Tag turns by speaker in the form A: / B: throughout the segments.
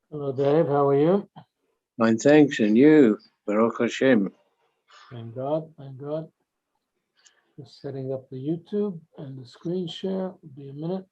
A: Hello, Dave. How are you?
B: Fine, thanks. And you, Baruch Hashem.
A: Thank God. Thank God. Just setting up the YouTube and the screen share. Will be a minute.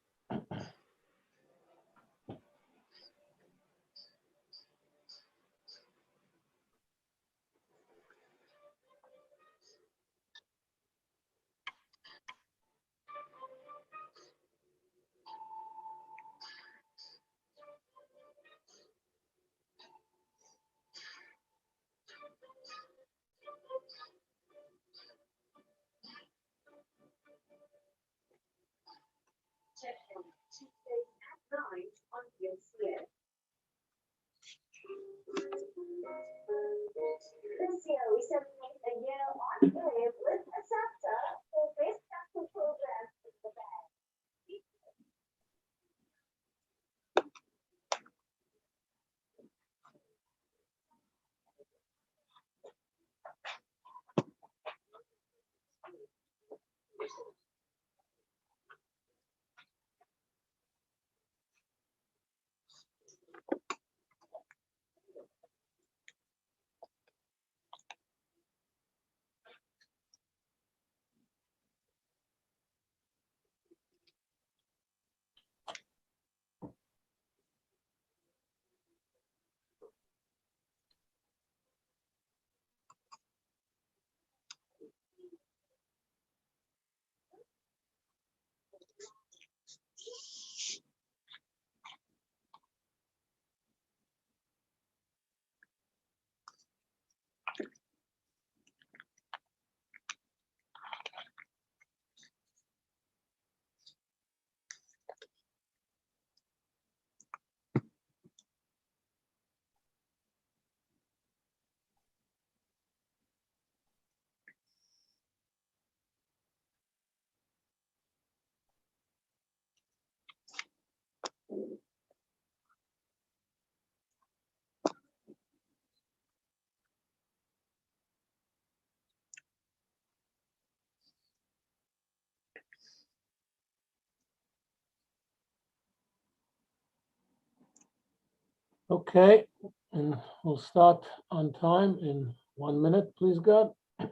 A: Okay, and we'll start on time in 1 minute, please, God. I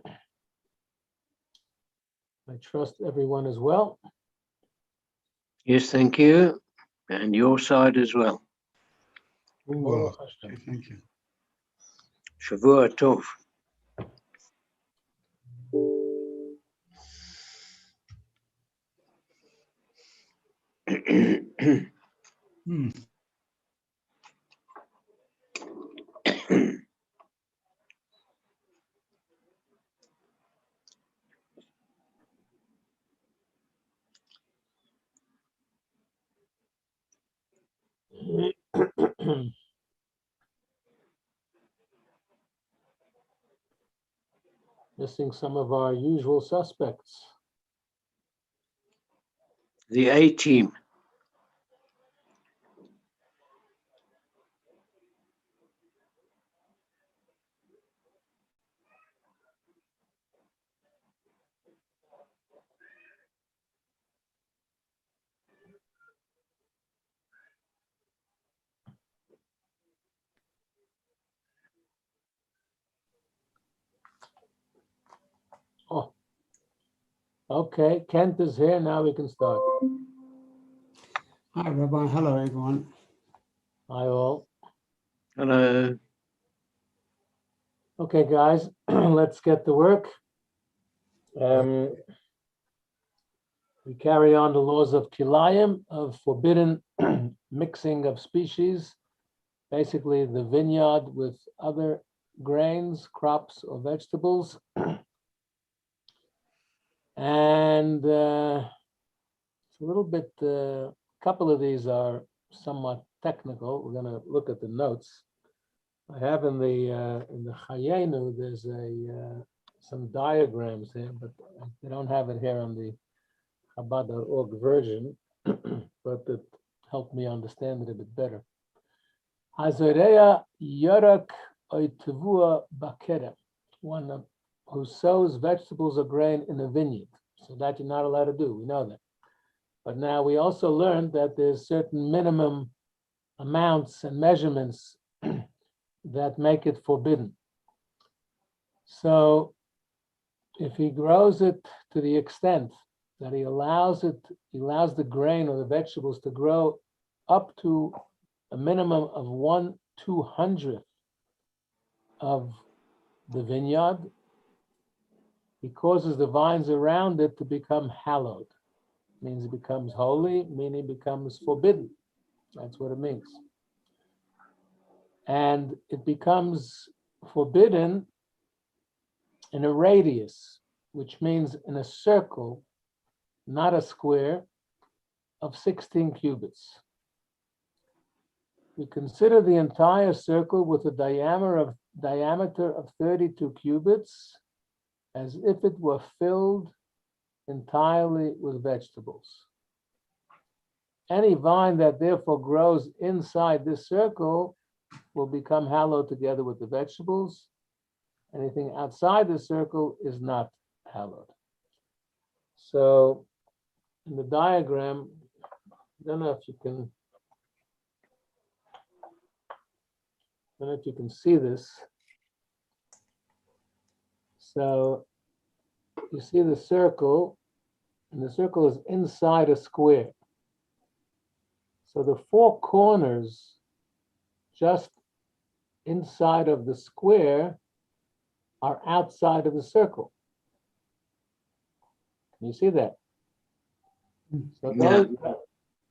A: trust everyone as well.
B: Yes, thank you. And your side as well.
A: Baruch Hashem.
C: Thank you.
B: Shavua Tov.
C: Hmm.
A: Missing some of our usual suspects.
B: The A team.
A: Oh, okay. Kent is here. Now we can start.
C: Hi, Rabbi. Hello, everyone.
A: Hi, all.
B: Hello.
A: Okay, guys, let's get to work. We carry on the laws of kilayim, of forbidden mixing of species, basically the vineyard with other grains, crops, or vegetables. And it's a little bit, a couple of these are somewhat technical. We're going to look at the notes. I have in the Chayenu, there's some diagrams here, but they don't have it here on the Chabad.org version, but it helped me understand it a bit better. Hazoreya Yorak Oitavua Bakerem, one who sows vegetables or grain in a vineyard. So that you're not allowed to do, we know that. But now we also learned that there's certain minimum amounts and measurements that make it forbidden. So if he grows it to the extent that he allows the grain or the vegetables to grow up to a minimum of 1/200th of the vineyard, he causes the vines around it to become hallowed. It means it becomes holy, meaning it becomes forbidden. That's what it means. And it becomes forbidden in a radius, which means in a circle, not a square, of 16 cubits. We consider the entire circle with a diameter of 32 cubits as if it were filled entirely with vegetables. Any vine that therefore grows inside this circle will become hallowed together with the vegetables. Anything outside the circle is not hallowed. So in the diagram, I don't know if you can see this. So you see the circle, and the circle is inside a square. So the four corners just inside of the square are outside of the circle. Can you see that? So
B: No.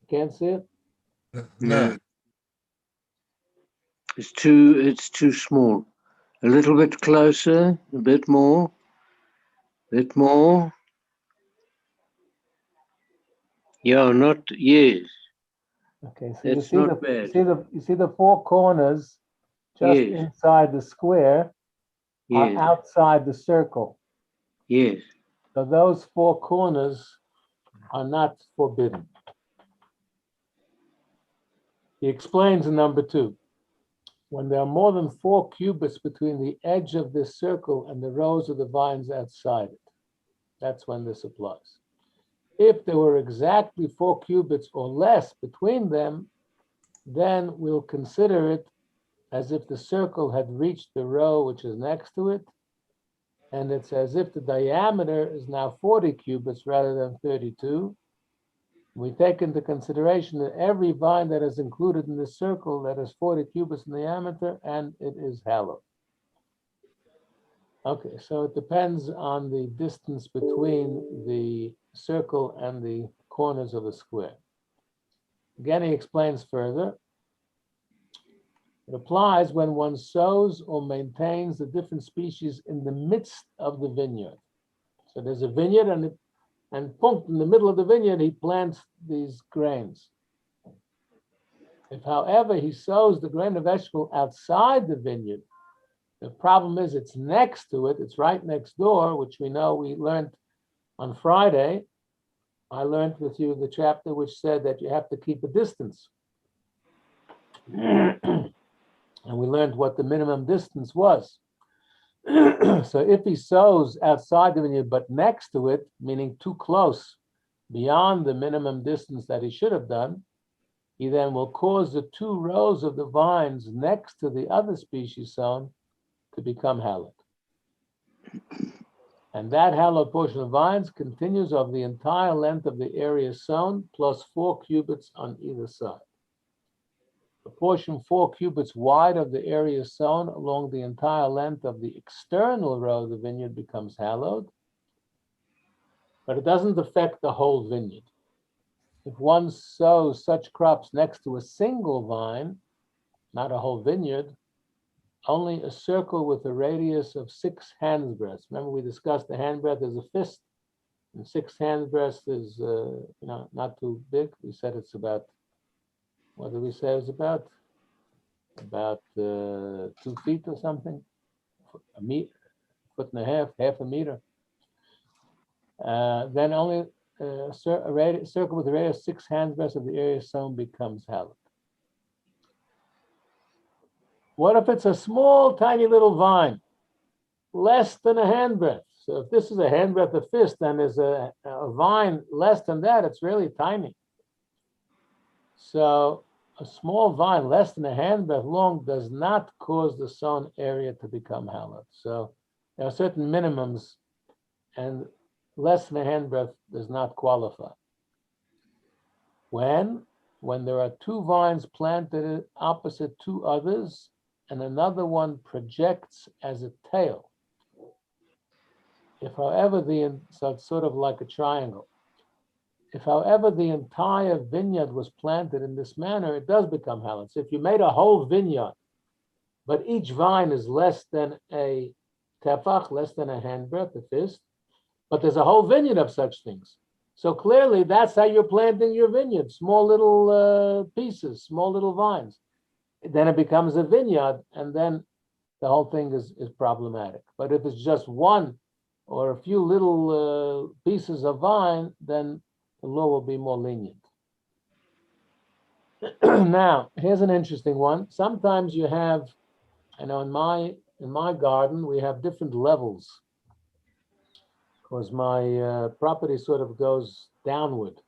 A: Can't see it?
B: No. It's too small. A little bit closer, a bit more. Yeah, not, yes.
A: Okay, so
B: That's not bad.
A: you see the four corners just
B: Yes.
A: inside the square are
B: Yes,
A: outside the circle.
B: yes.
A: So those four corners are not forbidden. He explains in number 2, when there are more than 4 cubits between the edge of this circle and the rows of the vines outside it, that's when this applies. If there were exactly 4 cubits or less between them, then we'll consider it as if the circle had reached the row which is next to it, and it's as if the diameter is now 40 cubits rather than 32. We take into consideration that every vine that is included in this circle that is 40 cubits in diameter, and it is hallowed. Okay, so it depends on the distance between the circle and the corners of the square. Again, he explains further. It applies when one sows or maintains the different species in the midst of the vineyard. So there's a vineyard, and boom, in the middle of the vineyard, he plants these grains. If, however, he sows the grain of vegetable outside the vineyard, the problem is it's next to it, it's right next door, which we know we learned on Friday. I learned with you the chapter which said that you have to keep a distance. And we learned what the minimum distance was. So if he sows outside the vineyard, but next to it, meaning too close, beyond the minimum distance that he should have done, he then will cause the 2 rows of the vines next to the other species sown to become hallowed. And that hallowed portion of vines continues over the entire length of the area sown, plus 4 cubits on either side. The portion 4 cubits wide of the area sown along the entire length of the external row of the vineyard becomes hallowed, but it doesn't affect the whole vineyard. If one sows such crops next to a single vine, not a whole vineyard, only a circle with a radius of 6 handbreadths. Remember, we discussed the handbreadth is a fist, and 6 handbreadths is not too big. We said it's about, what did we say it was about? About 2 feet or something, a meter, foot and a half a meter. Then only a circle with a radius of 6 handbreadths of the area sown becomes hallowed. What if it's a small, tiny little vine, less than a handbreadth? So if this is a handbreadth of fist, then there's a vine less than that, it's really tiny. So a small vine less than a handbreadth long does not cause the sown area to become hallowed. So there are certain minimums, and less than a handbreadth does not qualify. When there are two vines planted opposite two others, and another one projects as a tail. If, however, so it's sort of like a triangle. If, however, the entire vineyard was planted in this manner, it does become hallowed. So if you made a whole vineyard, but each vine is less than a tefach, less than a handbreadth, a fist, but there's a whole vineyard of such things. So clearly, that's how you're planting your vineyard, small little pieces, small little vines. Then it becomes a vineyard, and then the whole thing is problematic. But if it's just one or a few little pieces of vine, then the law will be more lenient. Now, here's an interesting one. Sometimes you have, I know in my garden, we have different levels, because my property sort of goes downward,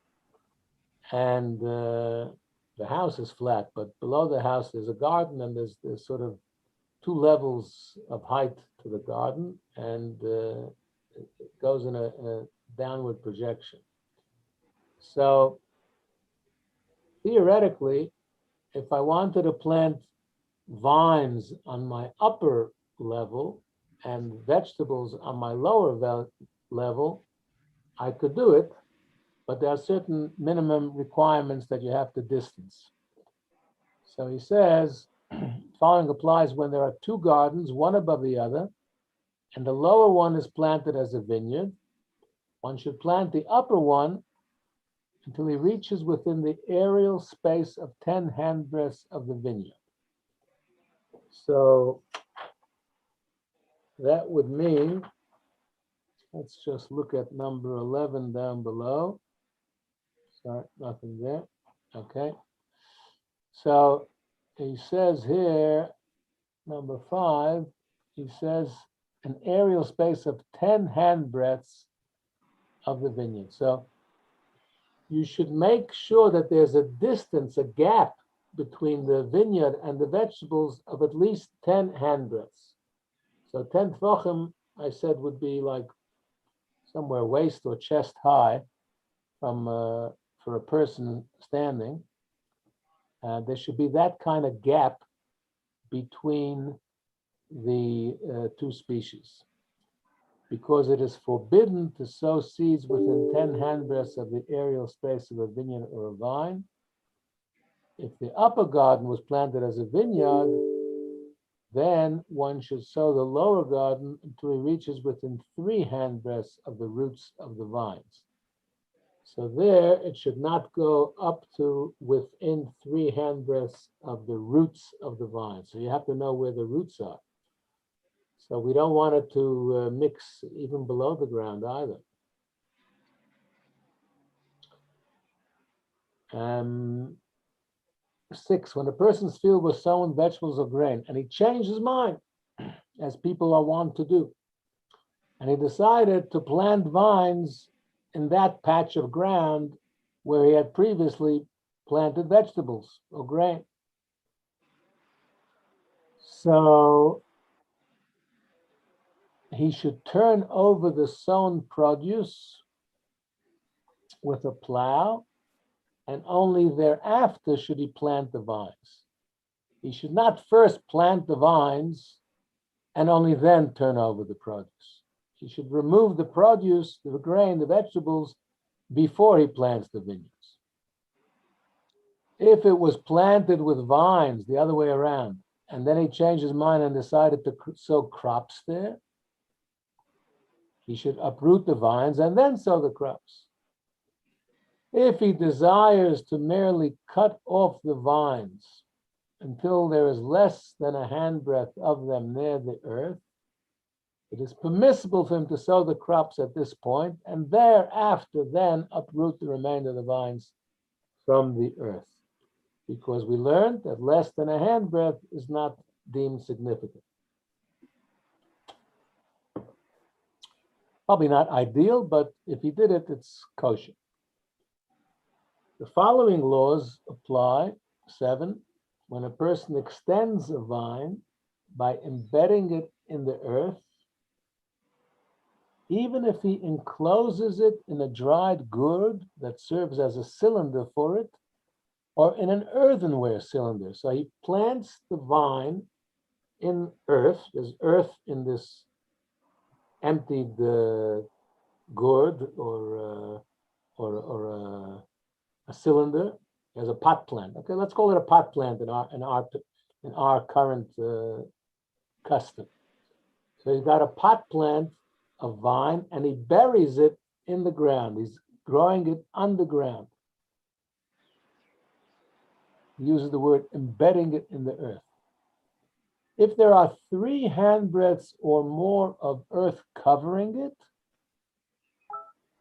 A: and the house is flat, but below the house there's a garden, and there's sort of two levels of height to the garden, and it goes in a downward projection. So theoretically, if I wanted to plant vines on my upper level and vegetables on my lower level, I could do it, but there are certain minimum requirements that you have to distance. So he says, following applies when there are two gardens, one above the other, and the lower one is planted as a vineyard. One should plant the upper one until he reaches within the aerial space of 10 handbreadths of the vineyard. So that would mean, let's just look at number 11 down below. Sorry, nothing there. Okay. So he says here, number 5, he says an aerial space of 10 handbreadths of the vineyard. So you should make sure that there's a distance, a gap between the vineyard and the vegetables of at least 10 handbreadths. So 10 tefachim, I said, would be like somewhere waist or chest high from for a person standing. There should be that kind of gap between the two species, because it is forbidden to sow seeds within 10 handbreadths of the aerial space of a vineyard or a vine. If the upper garden was planted as a vineyard, then one should sow the lower garden until he reaches within 3 handbreadths of the roots of the vines. So there, it should not go up to within 3 handbreadths of the roots of the vine. So you have to know where the roots are. So we don't want it to mix even below the ground either. 6, when a person's field was sown vegetables or grain, and he changed his mind, as people are wont to do, and he decided to plant vines in that patch of ground where he had previously planted vegetables or grain. So he should turn over the sown produce with a plow, and only thereafter should he plant the vines. He should not first plant the vines and only then turn over the produce. He should remove the produce, the grain, the vegetables, before he plants the vineyards. If it was planted with vines the other way around, and then he changed his mind and decided to sow crops there, he should uproot the vines and then sow the crops. If he desires to merely cut off the vines until there is less than a handbreadth of them near the earth, it is permissible for him to sow the crops at this point, and thereafter then uproot the remainder of the vines from the earth, because we learned that less than a handbreadth is not deemed significant. Probably not ideal, but if he did it, it's kosher. The following laws apply 7, when a person extends a vine by embedding it in the earth, even if he encloses it in a dried gourd that serves as a cylinder for it, or in an earthenware cylinder. So he plants the vine in earth. There's earth in this emptied gourd or a cylinder. There's a pot plant. Okay, let's call it a pot plant in our current custom. So he's got a pot plant, a vine, and he buries it in the ground. He's growing it underground. He uses the word embedding it in the earth. If there are 3 handbreadths or more of earth covering it,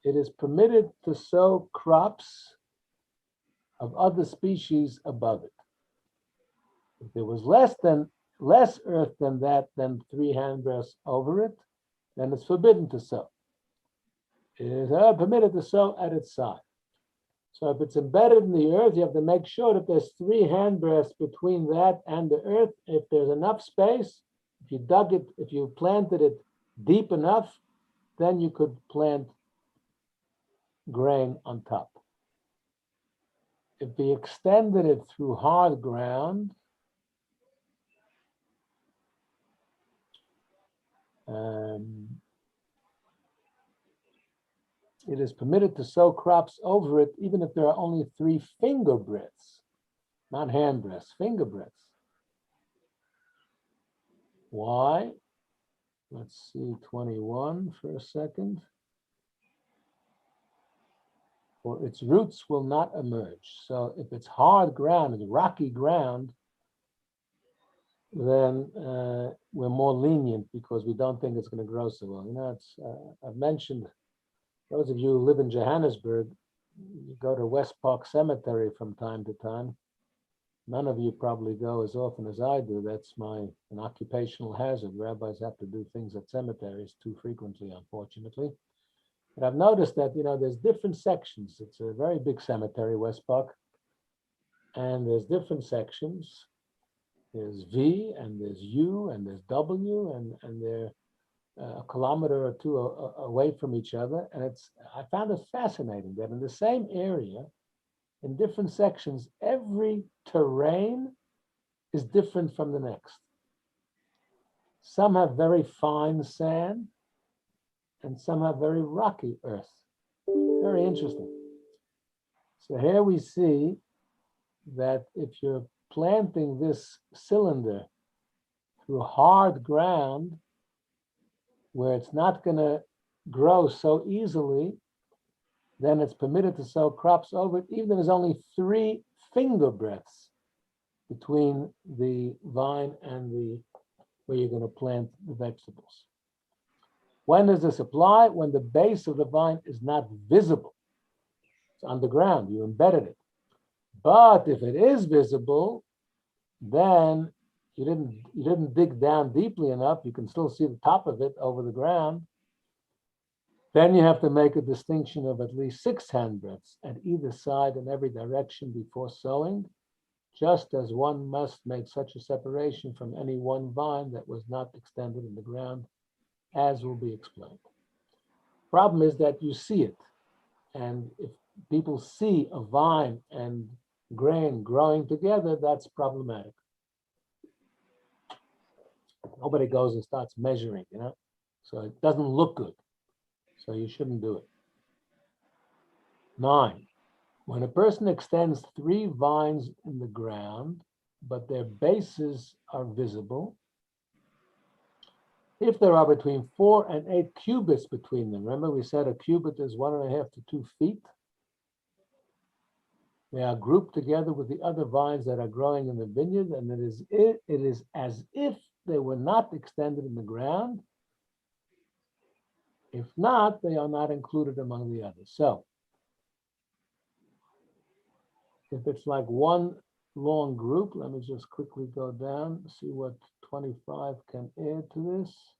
A: it is permitted to sow crops of other species above it. If there was less earth than that, than 3 handbreadths over it, then it's forbidden to sow. It is permitted to sow at its side. So if it's embedded in the earth, you have to make sure that there's 3 handbreadths between that and the earth. If there's enough space, if you planted it deep enough, then you could plant grain on top. If we extended it through hard ground, it is permitted to sow crops over it, even if there are only 3 finger breadths, not hand breadths, finger breadths. Why? Let's see 21 for a second. For its roots will not emerge. So if it's hard ground, it's rocky ground, then we're more lenient because we don't think it's going to grow so well. You know, I've mentioned, those of you who live in Johannesburg, you go to West Park Cemetery from time to time. None of you probably go as often as I do. That's an occupational hazard. Rabbis have to do things at cemeteries too frequently, unfortunately. But I've noticed that, there's different sections. It's a very big cemetery, West Park, and there's different sections. There's V, and there's U, and there's W, and they're a kilometer or 2 away from each other. And I found it fascinating that in the same area, in different sections, every terrain is different from the next. Some have very fine sand, and some have very rocky earth. Very interesting. So here we see that if you're planting this cylinder through hard ground, where it's not going to grow so easily, then it's permitted to sow crops over it, even if there's only 3 finger breadths between the vine and where you're going to plant the vegetables. When does this apply? When the base of the vine is not visible. It's underground, you embedded it. But if it is visible, then you didn't dig down deeply enough. You can still see the top of it over the ground. Then you have to make a distinction of at least 6 handbreadths at either side in every direction before sowing, just as one must make such a separation from any one vine that was not extended in the ground, as will be explained. Problem is that you see it. And if people see a vine and grain growing together, that's problematic. Nobody goes and starts measuring, so it doesn't look good. So you shouldn't do it. 9, when a person extends 3 vines in the ground, but their bases are visible, if there are between 4 and 8 cubits between them, remember we said a cubit is 1.5 to 2 feet, they are grouped together with the other vines that are growing in the vineyard, and it is as if they were not extended in the ground. If not, they are not included among the others. So, if it's like one long group, let me just quickly go down, see what 25 can add to this.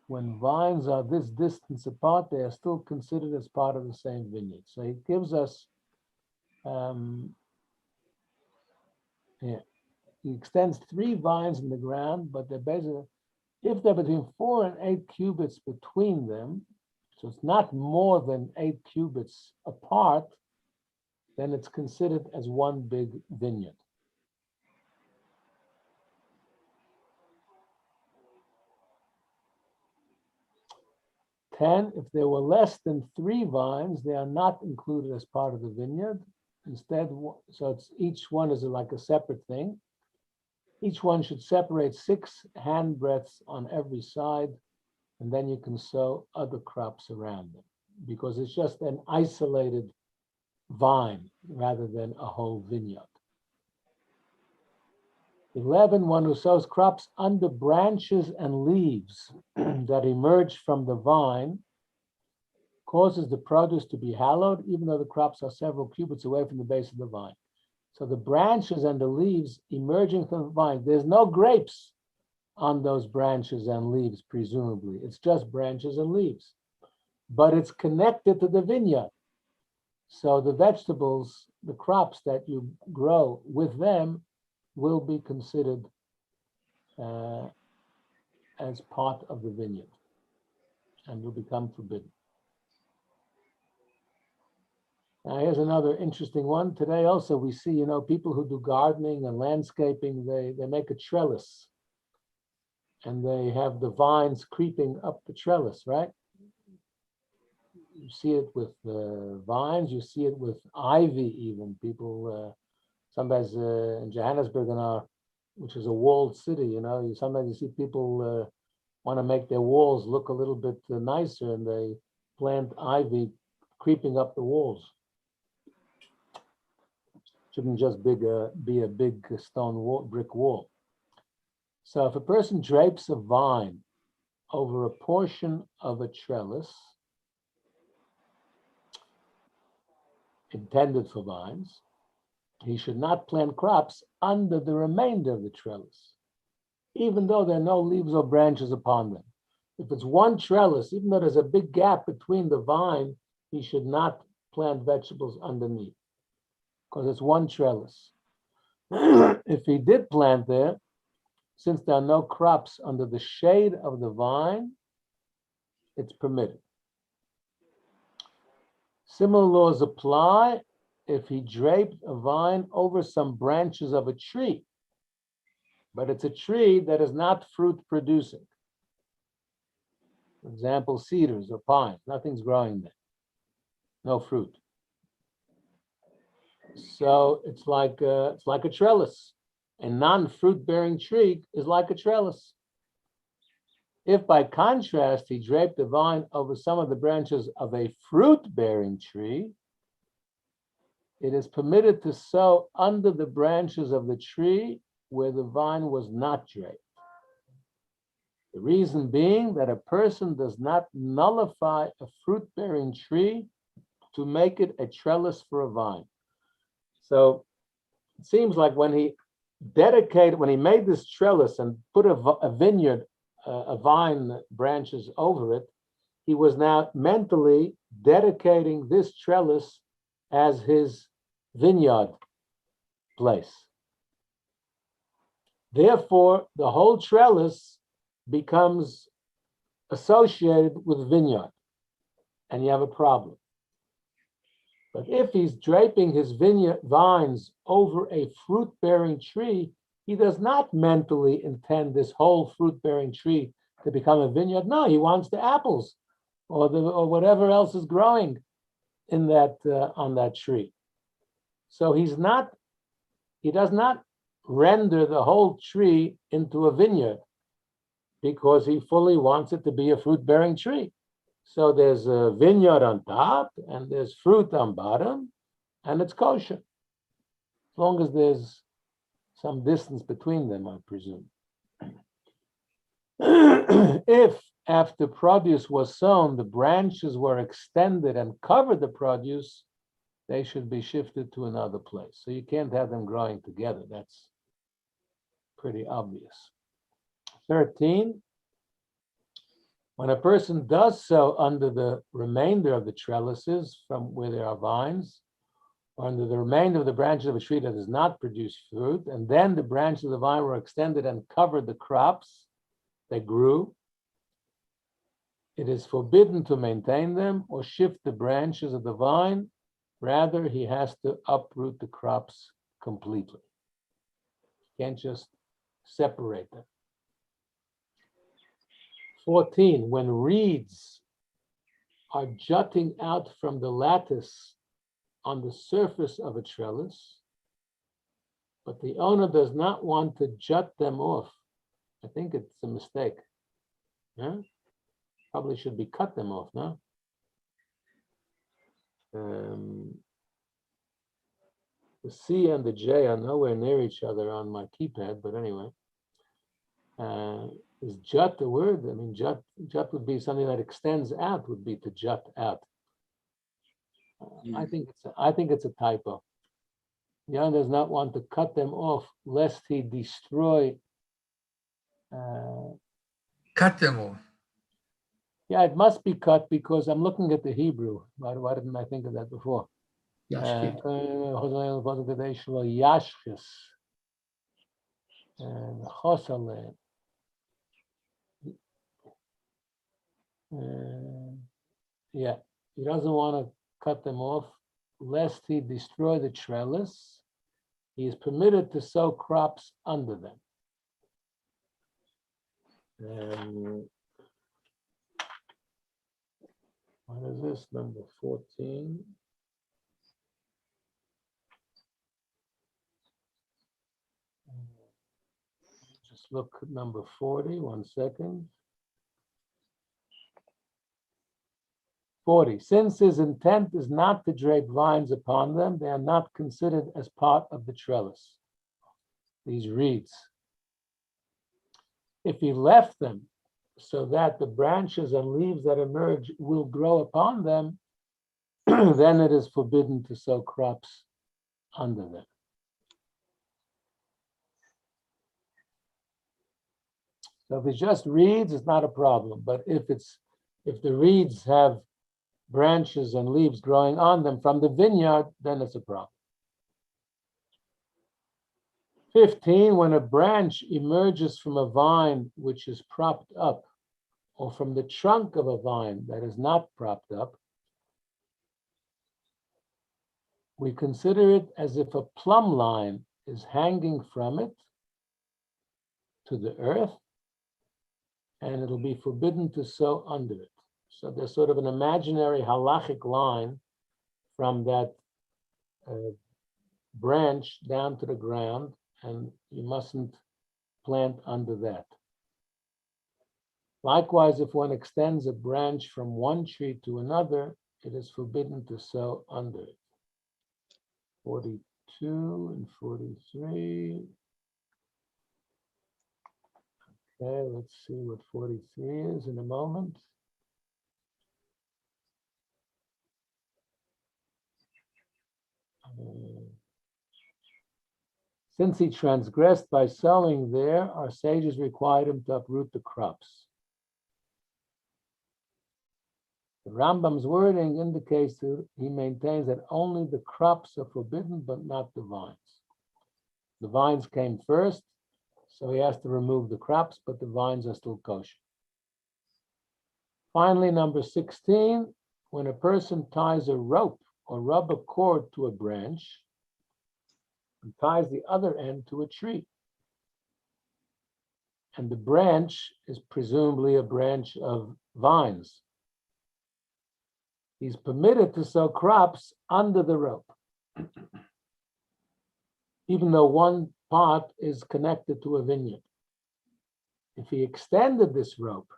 A: When vines are this distance apart, they are still considered as part of the same vineyard. So it gives us Yeah. He extends 3 vines in the ground, but they're basically, if they're between 4 and 8 cubits between them, so it's not more than 8 cubits apart, then it's considered as one big vineyard. If there were less than 3 vines, they are not included as part of the vineyard. Instead, so it's each one is like a separate thing. Each one should separate 6 handbreadths on every side, and then you can sow other crops around them, because it's just an isolated vine rather than a whole vineyard. 11, one who sows crops under branches and leaves that emerge from the vine causes the produce to be hallowed, even though the crops are several cubits away from the base of the vine. So the branches and the leaves emerging from the vine, there's no grapes on those branches and leaves, presumably. It's just branches and leaves. But it's connected to the vineyard. So the vegetables, the crops that you grow with them will be considered as part of the vineyard and will become forbidden. Now here's another interesting one. Today also we see, people who do gardening and landscaping, they make a trellis and they have the vines creeping up the trellis, right? You see it with vines, you see it with ivy even. People, sometimes in Johannesburg, which is a walled city, sometimes you see people want to make their walls look a little bit nicer and they plant ivy creeping up the walls. Shouldn't just be a big stone wall, brick wall. So if a person drapes a vine over a portion of a trellis intended for vines, he should not plant crops under the remainder of the trellis, even though there are no leaves or branches upon them. If it's one trellis, even though there's a big gap between the vine, he should not plant vegetables underneath, because it's one trellis. If he did plant there, since there are no crops under the shade of the vine, it's permitted. Similar laws apply if he draped a vine over some branches of a tree, but it's a tree that is not fruit producing. For example, cedars or pines, nothing's growing there, no fruit. So it's like a trellis. A non-fruit bearing tree is like a trellis. If by contrast he draped the vine over some of the branches of a fruit-bearing tree, it is permitted to sow under the branches of the tree where the vine was not draped. The reason being that a person does not nullify a fruit-bearing tree to make it a trellis for a vine. So it seems like when he made this trellis and put a vineyard, a vine branches over it, he was now mentally dedicating this trellis as his vineyard place. Therefore, the whole trellis becomes associated with vineyard, and you have a problem. But if he's draping his vineyard vines over a fruit-bearing tree, he does not mentally intend this whole fruit-bearing tree to become a vineyard. No, he wants the apples or whatever else is growing in that on that tree. So he does not render the whole tree into a vineyard because he fully wants it to be a fruit-bearing tree. So there's a vineyard on top and there's fruit on bottom, and it's kosher. As long as there's some distance between them, I presume. If after produce was sown, the branches were extended and covered the produce, they should be shifted to another place. So you can't have them growing together. That's pretty obvious. 13, when a person does so under the remainder of the trellises from where there are vines, or under the remainder of the branches of a tree that does not produce fruit, and then the branches of the vine were extended and covered the crops that grew, it is forbidden to maintain them or shift the branches of the vine. Rather, he has to uproot the crops completely. You can't just separate them. 14, when reeds are jutting out from the lattice on the surface of a trellis, but the owner does not want to jut them off. I think it's a mistake. Yeah? Probably should be cut them off, no? The C and the J are nowhere near each other on my keypad, but anyway. Is jut a word? I mean, jut would be something that extends out, would be to jut out. I think it's a typo. The owner does not want to cut them off lest he destroy.
D: Cut them off.
A: Yeah, it must be cut because I'm looking at the Hebrew. Why didn't I think of that before?
C: Yashkit.
A: Yashkis. Chosale. Yeah, he doesn't want to cut them off lest he destroy the trellis. He is permitted to sow crops under them. What is this, number 14? Just look at number 40, 1 second. 40, since his intent is not to drape vines upon them, they are not considered as part of the trellis, these reeds. If he left them so that the branches and leaves that emerge will grow upon them, then it is forbidden to sow crops under them. So if it's just reeds, it's not a problem. But if the reeds have branches and leaves growing on them from the vineyard, then it's a problem. 15, when a branch emerges from a vine which is propped up, or from the trunk of a vine that is not propped up, we consider it as if a plumb line is hanging from it to the earth, and it'll be forbidden to sow under it. So there's sort of an imaginary halachic line from that branch down to the ground, and you mustn't plant under that. Likewise, if one extends a branch from one tree to another, it is forbidden to sow under it. 42 and 43. Okay, let's see what 43 is in a moment. Since he transgressed by sowing there, our sages required him to uproot the crops. The Rambam's wording indicates that he maintains that only the crops are forbidden, but not the vines. The vines came first, so he has to remove the crops, but the vines are still kosher. Finally, number 16, when a person ties a rope or rubber cord to a branch and ties the other end to a tree, and the branch is presumably a branch of vines, he's permitted to sow crops under the rope, even though one part is connected to a vineyard. If he extended this rope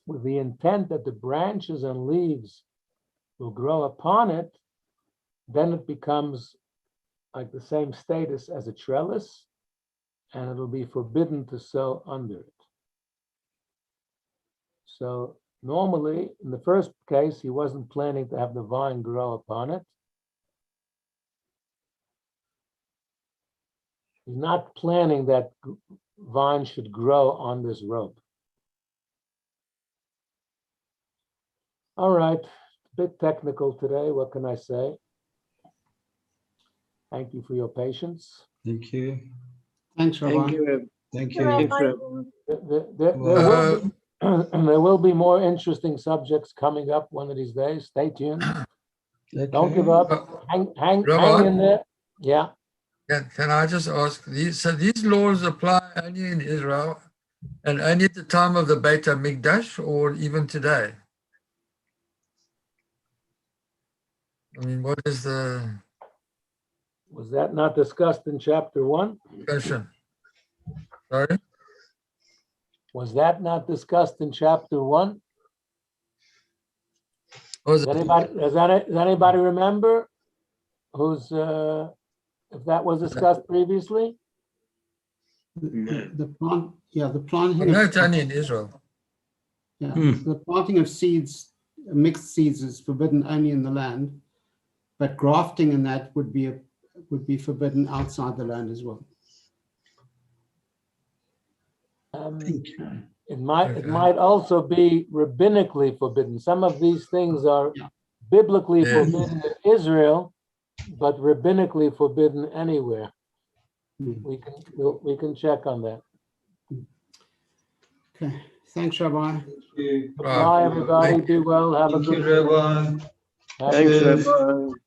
A: with the intent that the branches and leaves will grow upon it, then it becomes like the same status as a trellis, and it'll be forbidden to sow under it. So normally, in the first case, he wasn't planning to have the vine grow upon it. He's not planning that vine should grow on this rope. All right, bit technical today. What can I say? Thank you for your patience.
C: Thank you. Thanks, Rabbi.
B: Thank you, Reb.
C: Thank
D: You're
C: you.
B: Thanks, Reb.
A: There will be more interesting subjects coming up one of these days. Stay tuned. Don't give
C: Okay.
A: up. Hang
E: Rabbi?
A: in there. Yeah.
E: Can I just ask, so these laws apply only in Israel and only at the time of the Beit HaMikdash or even today? I mean, what is the
A: Was that not discussed in chapter 1?
E: discussion? Sorry?
A: Was that not discussed in chapter 1?
E: Was
A: Does
E: it-
A: does anybody remember if that was discussed previously?
C: The plant, yeah, the planting.
E: I know it's only in Israel.
C: Yeah,
A: Hmm.
C: the planting of seeds, mixed seeds, is forbidden only in the land, but grafting in that would be forbidden outside the land as well.
A: It might
E: Okay.
A: also be rabbinically forbidden. Some of these things are
C: Yeah.
A: biblically
E: Yeah.
A: forbidden in Israel, but rabbinically forbidden anywhere.
C: Hmm.
A: We can check on that.
C: Okay, thanks, Rabbi.
A: Bye, everybody. Be well. Have a
F: Thank you,
A: good day.
F: Rabbi.
A: Happy
B: Thanks,
A: New Year.
B: Reb.